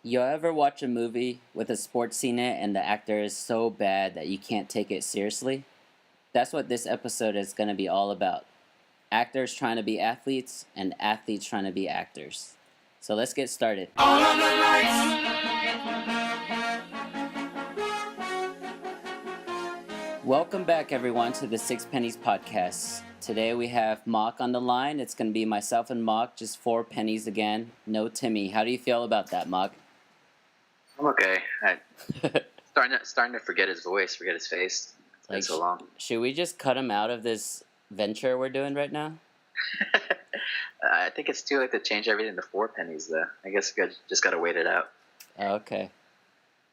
You ever watch a movie with a sports scene in it and the actor is so bad that you can't take it seriously? That's what this episode is going to be all about. Actors trying to be athletes and athletes trying to be actors. So let's get started. All of the lights. Welcome back, everyone, to the Six Pennies podcast. Today we have Mock on the line. It's going to be myself and Mock, just four pennies again. No Timmy. How do you feel about that, Mock? I'm okay. Starting to forget his voice, forget his face. It's been so long. Should we just cut him out of this venture we're doing right now? I think it's too late to change everything to 4 pennies, though. I guess we just got to wait it out. Okay.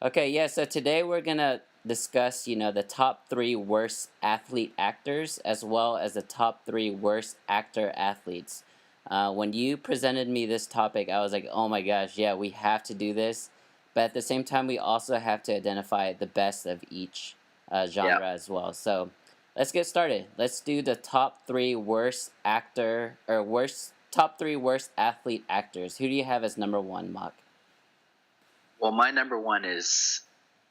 Okay, yeah, so today we're going to discuss, the top 3 worst athlete actors as well as the top 3 worst actor athletes. When you presented me this topic, I was like, oh my gosh, yeah, we have to do this. But at the same time, we also have to identify the best of each genre as well. So let's get started. Let's do the top 3 worst top 3 worst athlete actors. Who do you have as number 1, Mock? Well, my number 1 is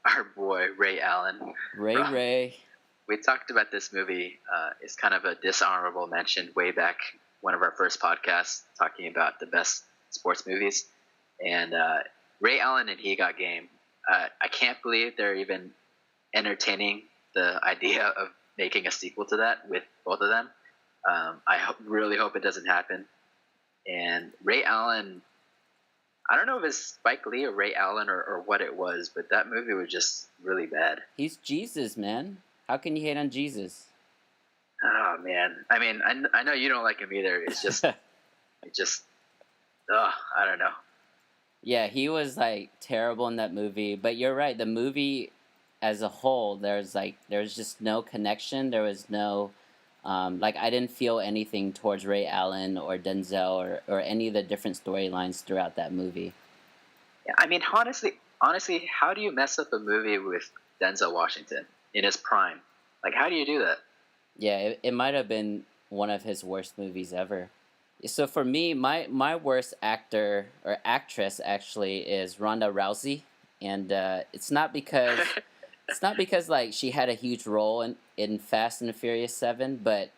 our boy Ray Allen. Ray. We talked about this movie. It's kind of a dishonorable mention way back one of our first podcasts talking about the best sports movies, and Ray Allen and He Got Game. I can't believe they're even entertaining the idea of making a sequel to that with both of them. I really hope it doesn't happen. And Ray Allen, I don't know if it's Spike Lee or Ray Allen or what it was, but that movie was just really bad. He's Jesus, man. How can you hate on Jesus? Oh, man. I mean, I know you don't like him either. It's just, I don't know. Yeah, he was terrible in that movie. But you're right. The movie as a whole, there's just no connection. There was no, I didn't feel anything towards Ray Allen or Denzel or any of the different storylines throughout that movie. Yeah, I mean, honestly, how do you mess up a movie with Denzel Washington in his prime? How do you do that? Yeah, it might have been one of his worst movies ever. So for me, my worst actor or actress actually is Ronda Rousey, and it's not because she had a huge role in Fast and the Furious 7, but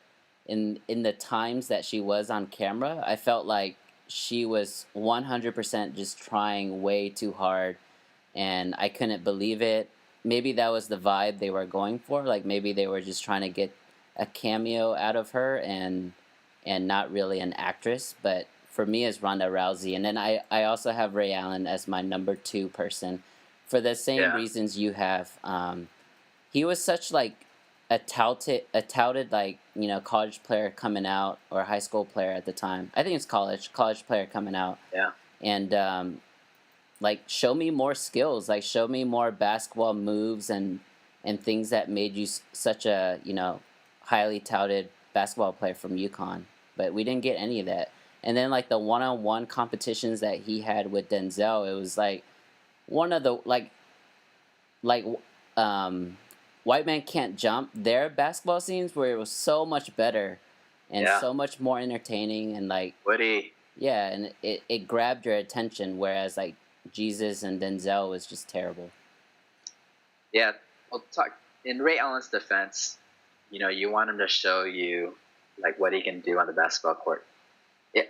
in the times that she was on camera, I felt like she was 100% just trying way too hard, and I couldn't believe it. Maybe that was the vibe they were going for. Maybe they were just trying to get a cameo out of her and not really an actress. But for me, it's Ronda Rousey. And then I also have Ray Allen as my number 2 person for the same reasons you have. He was such a touted college player coming out, or high school player at the time. I think it's college player coming out. Yeah. And show me more skills. Show me more basketball moves and things that made you such a highly touted basketball player from UConn. But we didn't get any of that. And then the one-on-one competitions that he had with Denzel, it was one of the White Man Can't Jump. Their basketball scenes where it was so much better and so much more entertaining and Woody. Yeah, and it grabbed your attention, whereas Jesus and Denzel was just terrible. Yeah, well, in Ray Allen's defense, you want him to show you what he can do on the basketball court. It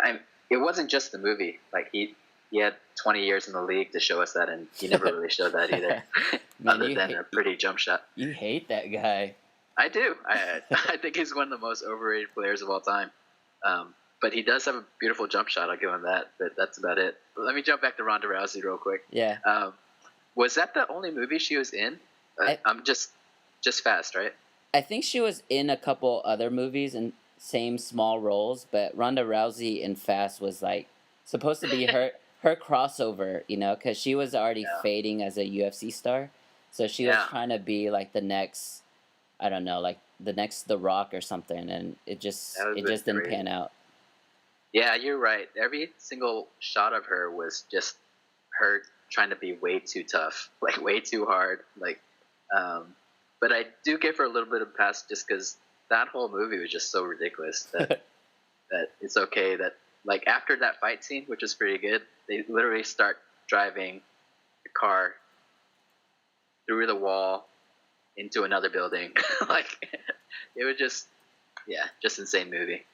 wasn't just the movie. He had 20 years in the league to show us that, and he never really showed that either, other than a pretty jump shot. You hate that guy. I do. I think he's one of the most overrated players of all time. But he does have a beautiful jump shot. I'll give him that. But that's about it. Let me jump back to Ronda Rousey real quick. Yeah. Was that the only movie she was in? I'm just Fast, right? I think she was in a couple other movies and same small roles, but Ronda Rousey in Fast was supposed to be her crossover, because she was already fading as a UFC star, so she was trying to be the next, I don't know, the next The Rock or something, and it just didn't pan out. Yeah, you're right. Every single shot of her was just her trying to be way too tough, way too hard, But I do give her a little bit of a pass just because that whole movie was just so ridiculous that that it's okay that, like, after that fight scene, which is pretty good, they literally start driving the car through the wall into another building. Like it was just insane movie.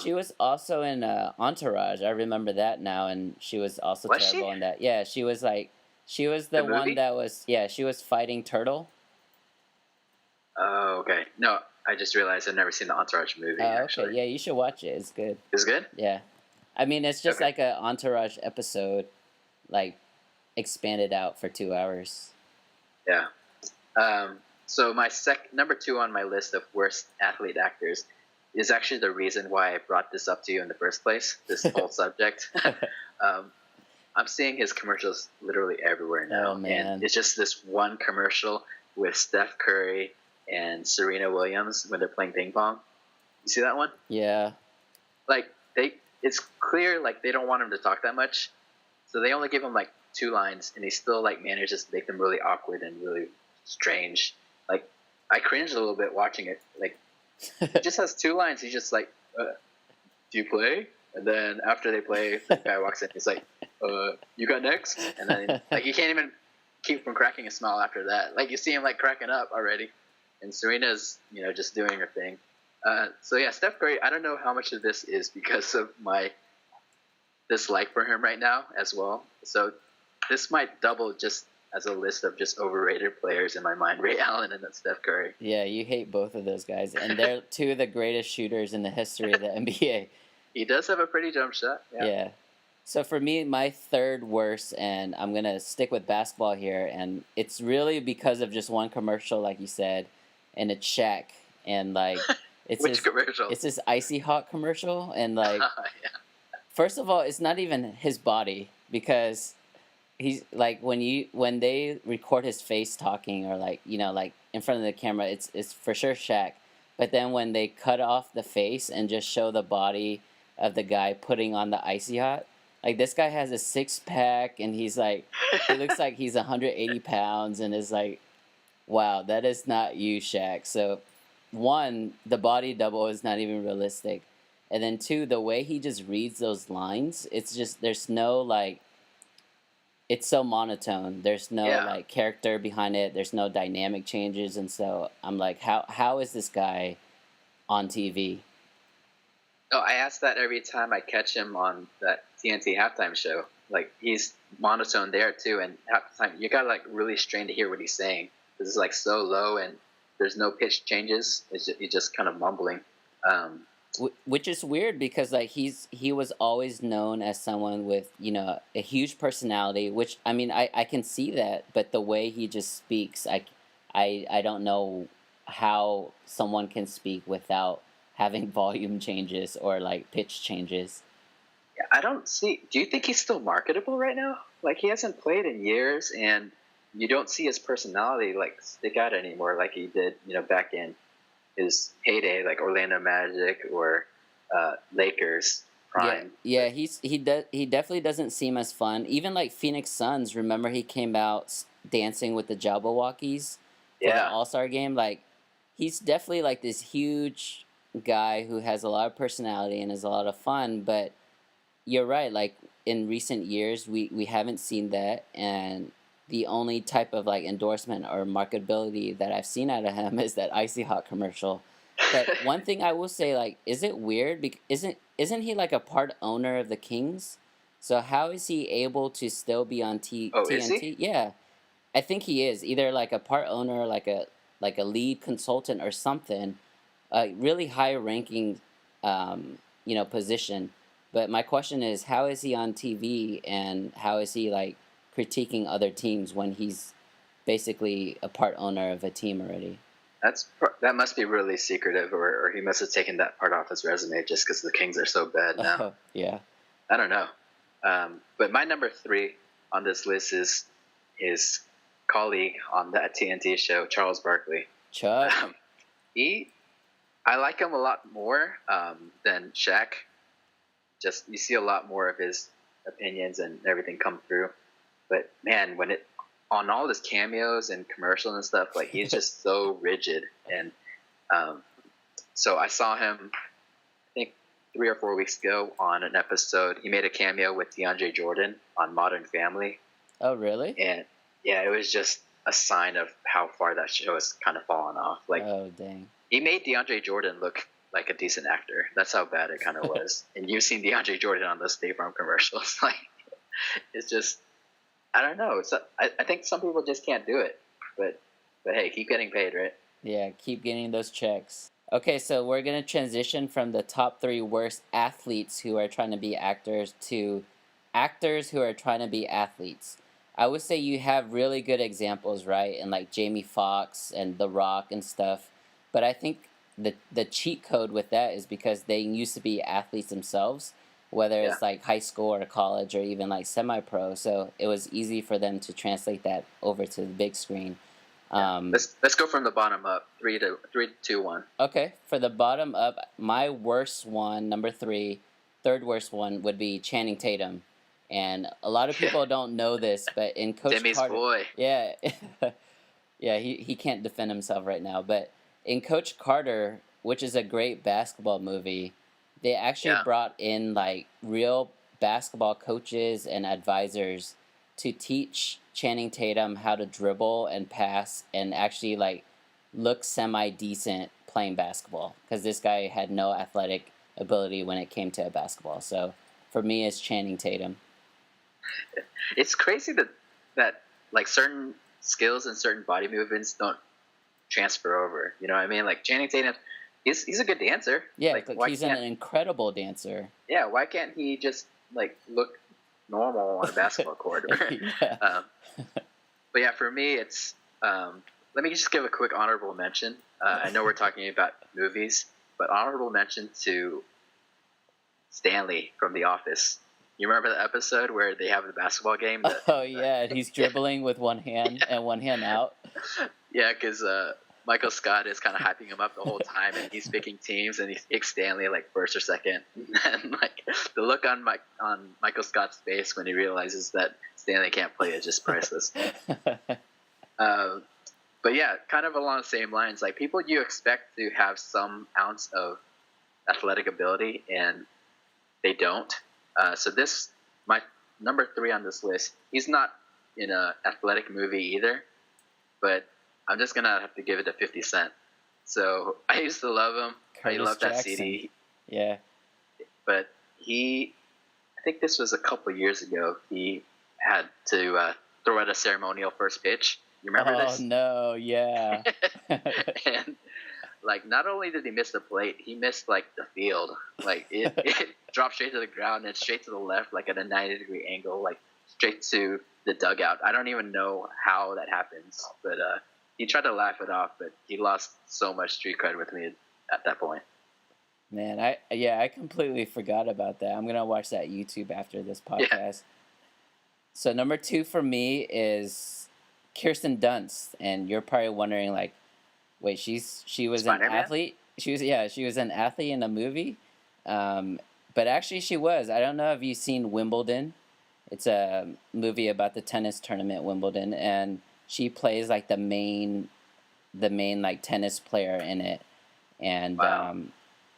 She was also in Entourage. I remember that now, and she was also Was terrible she? in that. Yeah, she was like, she was The the one movie? that was, yeah, she was fighting Turtle. Oh, okay. No, I just realized I've never seen the Entourage movie. Oh, okay, Actually, yeah, you should watch it. It's good. is it good? Yeah, I mean, it's just Okay. like a Entourage episode, like expanded out for 2 hours. Yeah. So my number two on my list of worst athlete actors is actually the reason why I brought this up to you in the first place. This whole subject. um, I'm seeing his commercials literally everywhere now, Oh man, and it's just this one commercial with Steph Curry and Serena Williams when they're playing ping pong. You see that one? yeah, Like it's clear like they don't want him to talk that much, so they only give him like 2 lines, and he still like manages to make them really awkward and really strange. Like I cringed a little bit watching it. Like he just has 2 lines. He's just like, "Do you play?" And then after they play, the guy walks in. He's like, "You got next?" And then like you can't even keep from cracking a smile after that. Like you see him like cracking up already, and Serena's just doing her thing. So yeah, Steph Curry. I don't know how much of this is because of my dislike for him right now as well. So this might double just as a list of just overrated players in my mind: Ray Allen and then Steph Curry. yeah. You hate both of those guys, and they're two of the greatest shooters in the history of the NBA. He does have a pretty jump shot. Yeah. Yeah. So for me, my third worst, and I'm gonna stick with basketball here, and it's really because of just one commercial, like you said, and it's Shaq, and like it's Which commercial? it's this icy hot commercial, and like Yeah. first of all, it's not even his body because he's like when they record his face talking or like like in front of the camera, it's for sure Shaq, but then when they cut off the face and just show the body of the guy putting on the icy hot. Like this guy has a 6-pack and he's like, he looks like he's 180 pounds and is like, wow, that is not you, Shaq. So, one, the body double is not even realistic, and then two, the way he just reads those lines, it's just there's no like, it's so monotone. There's no Yeah. like character behind it. There's no dynamic changes, and so I'm like, how is this guy on TV? Oh, I ask that every time I catch him on that TNT halftime show. Like he's monotone there too, and half the time you gotta like really strain to hear what he's saying. This is like so low, and there's no pitch changes. He's just kind of mumbling. Which is weird because like he was always known as someone with a huge personality, which I mean I can see that, but the way he just speaks, I don't know how someone can speak without having volume changes or like pitch changes. Yeah, I don't see. Do you think he's still marketable right now? Like he hasn't played in years, and you don't see his personality like stick out anymore, like he did, back in his heyday, like Orlando Magic or Lakers prime. Yeah, he definitely doesn't seem as fun. Even like Phoenix Suns, remember he came out dancing with the Jabberwockies for the Yeah, All-Star game. Like he's definitely like this huge guy who has a lot of personality and is a lot of fun, but you're right, like in recent years we haven't seen that, and the only type of like endorsement or marketability that I've seen out of him is that icy hot commercial. But one thing I will say, like, is it weird? Isn't he like a part owner of the Kings? So how is he able to still be on Oh, is he? TNT? Yeah, I think he is either like a part owner, like a lead consultant or something, a really high ranking, position. But my question is, how is he on TV and how is he like critiquing other teams when he's basically a part owner of a team already? That must be really secretive, or he must have taken that part off his resume just because the Kings are so bad now. Yeah. I don't know. But my number 3 on this list is his colleague on that TNT show, Charles Barkley. Chuck. I like him a lot more than Shaq. Just you see a lot more of his opinions and everything come through. But man, when it on all his cameos and commercials and stuff, like he's just so rigid. And so I saw him, I think 3 or 4 weeks ago on an episode. He made a cameo with DeAndre Jordan on Modern Family. Oh, really? And yeah, it was just a sign of how far that show has kind of fallen off. Like, Oh, dang. he made DeAndre Jordan look like a decent actor. That's how bad it kind of was. And you've seen DeAndre Jordan on those State Farm commercials. Like, it's just, I don't know. I think some people just can't do it. But hey, keep getting paid, right? Yeah, keep getting those checks. Okay, so we're going to transition from the top 3 worst athletes who are trying to be actors to actors who are trying to be athletes. I would say you have really good examples, right? And like Jamie Foxx and The Rock and stuff. But I think the cheat code with that is because they used to be athletes themselves, whether Yeah. it's like high school or college or even like semi-pro. So it was easy for them to translate that over to the big screen. Let's go from the bottom up. 3, 2, 1. Okay, for the bottom up, my worst one, number 3, third worst one would be Channing Tatum, and a lot of people don't know this, but in Coach Demi's Carter, boy. yeah, yeah, he can't defend himself right now, but in Coach Carter, which is a great basketball movie, they actually brought in like real basketball coaches and advisors to teach Channing Tatum how to dribble and pass and actually like look semi decent playing basketball because this guy had no athletic ability when it came to basketball. So for me, it's Channing Tatum. It's crazy that like certain skills and certain body movements don't transfer over. You know what I mean? Like Channing Tatum, he's a good dancer. Yeah, like, he's an incredible dancer. Yeah, why can't he just like look normal on a basketball court? Yeah. But yeah, for me, it's let me just give a quick honorable mention. I know we're talking about movies, but honorable mention to Stanley from The Office. You remember the episode where they have the basketball game? Oh, yeah, and he's dribbling with one hand and one hand out. Yeah, because Michael Scott is kind of hyping him up the whole time, and he's picking teams, and he picks Stanley like first or second. And like the look on Michael Scott's face when he realizes that Stanley can't play is just priceless. But yeah, kind of along the same lines, like people you expect to have some ounce of athletic ability, and they don't. So this, my number 3 on this list, he's not in an athletic movie either, but I'm just gonna have to give it to 50 Cent. So I used to love him. I love that CD. Yeah. But I think this was a couple years ago. He had to throw out a ceremonial first pitch. You remember this? Oh no, yeah. And like, not only did he miss the plate, he missed like the field. Like it dropped straight to the ground and straight to the left, like at a 90-degree angle, like straight to the dugout. I don't even know how that happens, but he tried to laugh it off, but he lost so much street cred with me at that point. Man, I completely forgot about that. I'm gonna watch that YouTube after this podcast. Yeah. So number 2 for me is Kirsten Dunst, and you're probably wondering like, wait, she was an athlete? She was an athlete in a movie, but actually she was. I don't know if you've seen Wimbledon. It's a movie about the tennis tournament Wimbledon, and she plays like the main like tennis player in it, and wow.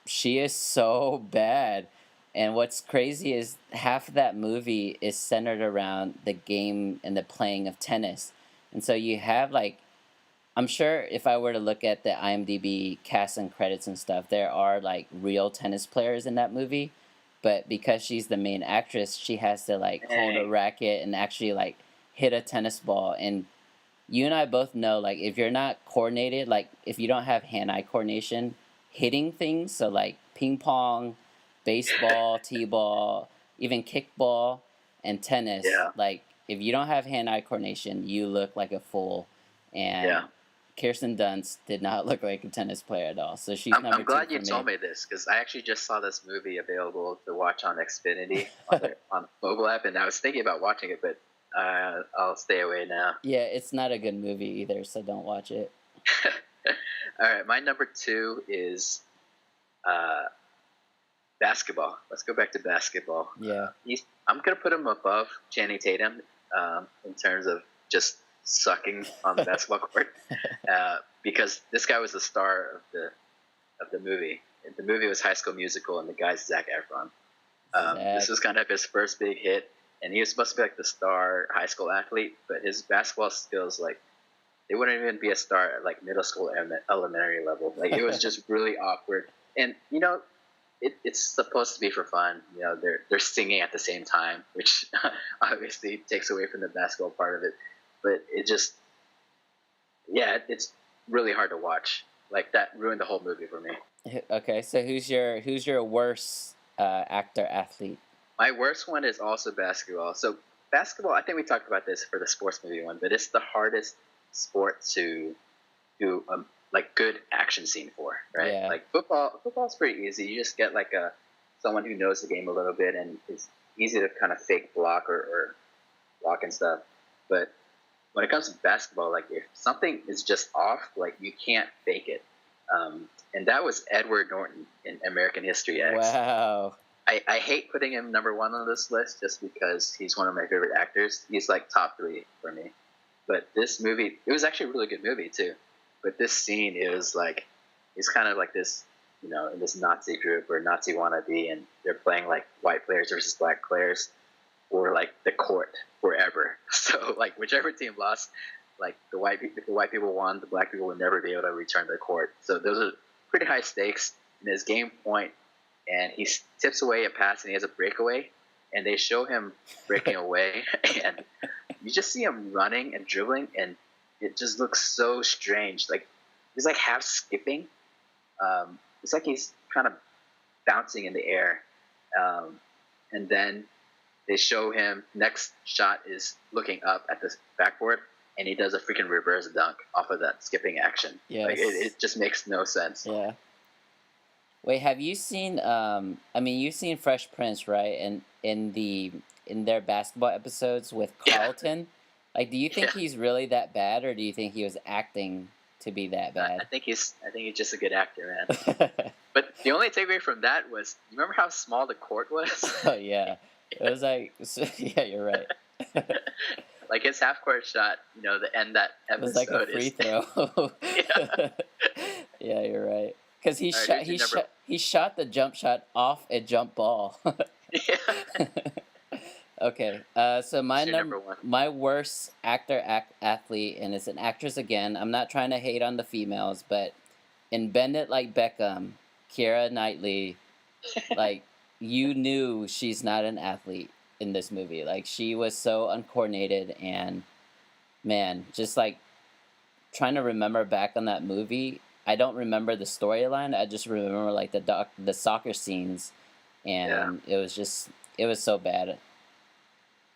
She is so bad. And what's crazy is half of that movie is centered around the game and the playing of tennis. And so you have like, I'm sure if I were to look at the IMDb cast and credits and stuff, there are like real tennis players in that movie. But because she's the main actress, she has to like hold a racket and actually like hit a tennis ball. And you and I both know, like, if you're not coordinated, like if you don't have hand-eye coordination, hitting things, so like ping pong, baseball, t-ball, even kickball, and tennis, like if you don't have hand-eye coordination, you look like a fool. And Kirsten Dunst did not look like a tennis player at all. So she's number 2 for me. I'm glad you told me this, because I actually just saw this movie available to watch on Xfinity on mobile app, and I was thinking about watching it, but I'll stay away now. Yeah, it's not a good movie either, so don't watch it. All right, my number 2 is basketball. Let's go back to basketball. Yeah. I'm going to put him above Channing Tatum in terms of just sucking on the basketball court, because this guy was the star of the movie. And the movie was High School Musical, and the guy's Zac Efron. This was kind of his first big hit. and he was supposed to be like the star high school athlete, but his basketball skills, like, they wouldn't even be a star at like middle school and elementary level. Like, it was just really awkward. And it's supposed to be for fun. They're singing at the same time, which obviously takes away from the basketball part of it. But it just, yeah, it's really hard to watch. Like, that ruined the whole movie for me. Okay, so who's your worst actor athlete? My worst one is also basketball. So basketball, I think we talked about this for the sports movie one, but it's the hardest sport to do like good action scene for, right? Yeah. Like football's pretty easy. You just get like someone who knows the game a little bit, and it's easy to kind of fake block or block and stuff. But when it comes to basketball, like, if something is just off, like, you can't fake it. And that was Edward Norton in American History X. Wow. I hate putting him number one on this list just because he's one of my favorite actors. He's like top 3 for me. But this movie, it was actually a really good movie too. But this scene is like, it's kind of like this, in this Nazi group or Nazi wannabe, and they're playing like white players versus black players for like the court forever. So like, whichever team lost, like the white people won, the black people would never be able to return to the court. So those are pretty high stakes in his game point. And he tips away a pass and he has a breakaway, and they show him breaking away, and you just see him running and dribbling, and it just looks so strange. Like, he's like half skipping. It's like he's kind of bouncing in the air. And then they show him, next shot is looking up at the backboard, and he does a freaking reverse dunk off of that skipping action. Yes. Like, it just makes no sense. Yeah. Wait, have you seen? You've seen Fresh Prince, right? And in their basketball episodes with Carlton, like, do you think he's really that bad, or do you think he was acting to be that bad? I think he's just a good actor, man. But the only takeaway from that was, you remember how small the court was? Oh yeah, it was like, yeah, you're right. Like, his half court shot, the end that episode, it was like a free throw. Yeah, you're right. Because he shot the jump shot off a jump ball. Yeah. Okay, so my worst actor athlete, and it's an actress again. I'm not trying to hate on the females, but in Bend It Like Beckham, Keira Knightley, like, you knew she's not an athlete in this movie. Like, she was so uncoordinated, and man, just like trying to remember back on that movie, I don't remember the storyline. I just remember like the soccer scenes, and it was so bad.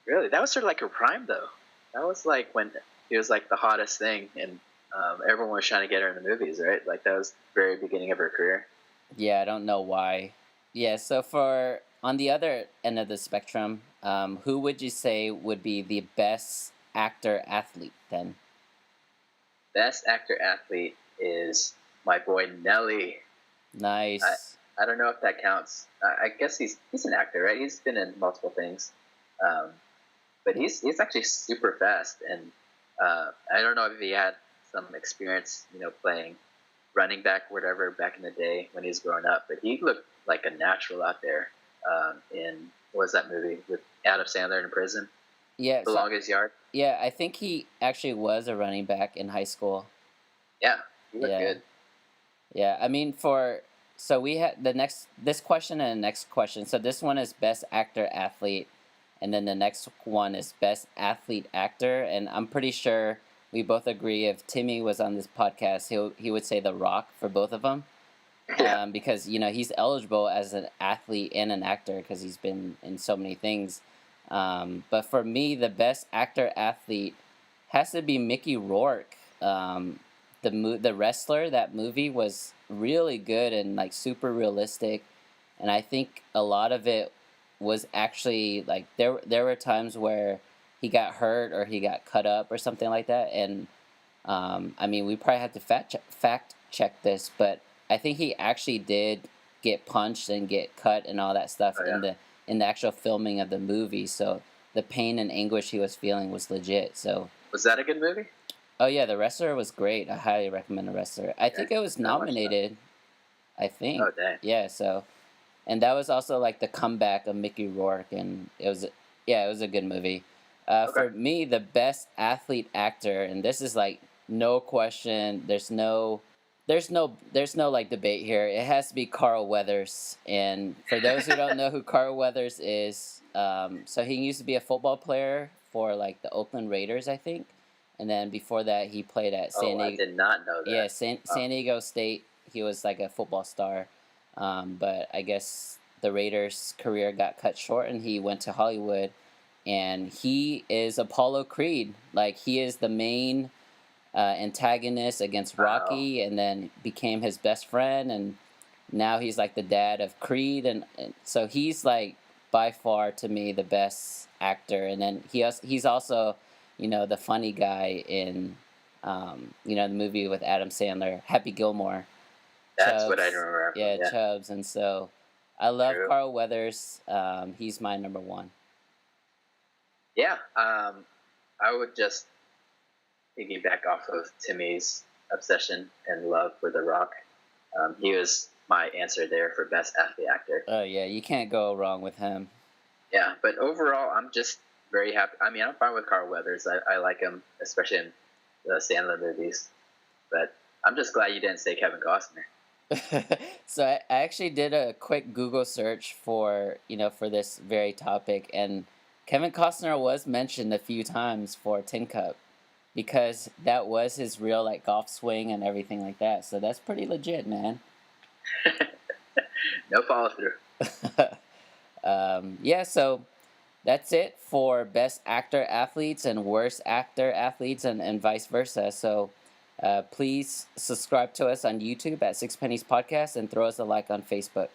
Really, that was sort of like her prime, though. That was like when it was like the hottest thing, and everyone was trying to get her in the movies, right? Like, that was the very beginning of her career. Yeah, I don't know why. Yeah, so for on the other end of the spectrum, who would you say would be the best actor athlete then? Best actor athlete is my boy Nelly. Nice. I don't know if that counts. I guess he's an actor, right? He's been in multiple things, but he's actually super fast, and I don't know if he had some experience, playing running back, or whatever, back in the day when he was growing up. But he looked like a natural out there. In what was that movie with Adam Sandler in prison? Yeah, The Longest Yard. Yeah, I think he actually was a running back in high school. Yeah, he looked good. Yeah, I mean, so we had this question and the next question. So this one is best actor athlete, and then the next one is best athlete actor. And I'm pretty sure we both agree if Timmy was on this podcast, he would say The Rock for both of them. Yeah. Because he's eligible as an athlete and an actor because he's been in so many things. But for me, the best actor athlete has to be Mickey Rourke. The wrestler, that movie was really good and like super realistic, and I think a lot of it was actually like there were times where he got hurt or he got cut up or something like that, and we probably have to fact check this, but I think he actually did get punched and get cut and all that stuff in the actual filming of the movie, so the pain and anguish he was feeling was legit. So was that a good movie? Oh yeah, The Wrestler was great. I highly recommend The Wrestler. I think it was nominated. I think. Oh dang. Yeah. So, and that was also like the comeback of Mickey Rourke, and it Yeah, it was a good movie. Okay. For me, the best athlete actor, and this is like no question. There's no like debate here. It has to be Carl Weathers. And for those who don't know who Carl Weathers is, so he used to be a football player for like the Oakland Raiders, I think. And then before that, he played at San Oh, I Diego. did not know Yeah, that. Oh, San Diego State. He was like a football star, but I guess the Raiders' career got cut short, and he went to Hollywood. And he is Apollo Creed. Like he is the main antagonist against wow. Rocky, and then became his best friend, and now he's like the dad of Creed, and so he's like by far to me the best actor. And then he's also, the funny guy in, the movie with Adam Sandler, Happy Gilmore, That's what I Chubbs, remember from. yeah, Yeah, Chubbs, and so I love true. Carl Weathers. He's my number one. Yeah. I would just piggyback off of Timmy's obsession and love for The Rock. He was my answer there for best athlete actor. Oh yeah, you can't go wrong with him. Yeah, but overall, I'm just very happy. I mean, I'm fine with Carl Weathers. I like him, especially in the Sandler movies. But I'm just glad you didn't say Kevin Costner. So I actually did a quick Google search for this very topic, and Kevin Costner was mentioned a few times for Tin Cup because that was his real like golf swing and everything like that. So that's pretty legit, man. No follow through. Yeah, so that's it for best actor athletes and worst actor athletes, and vice versa. So please subscribe to us on YouTube at Six Pennies Podcast and throw us a like on Facebook.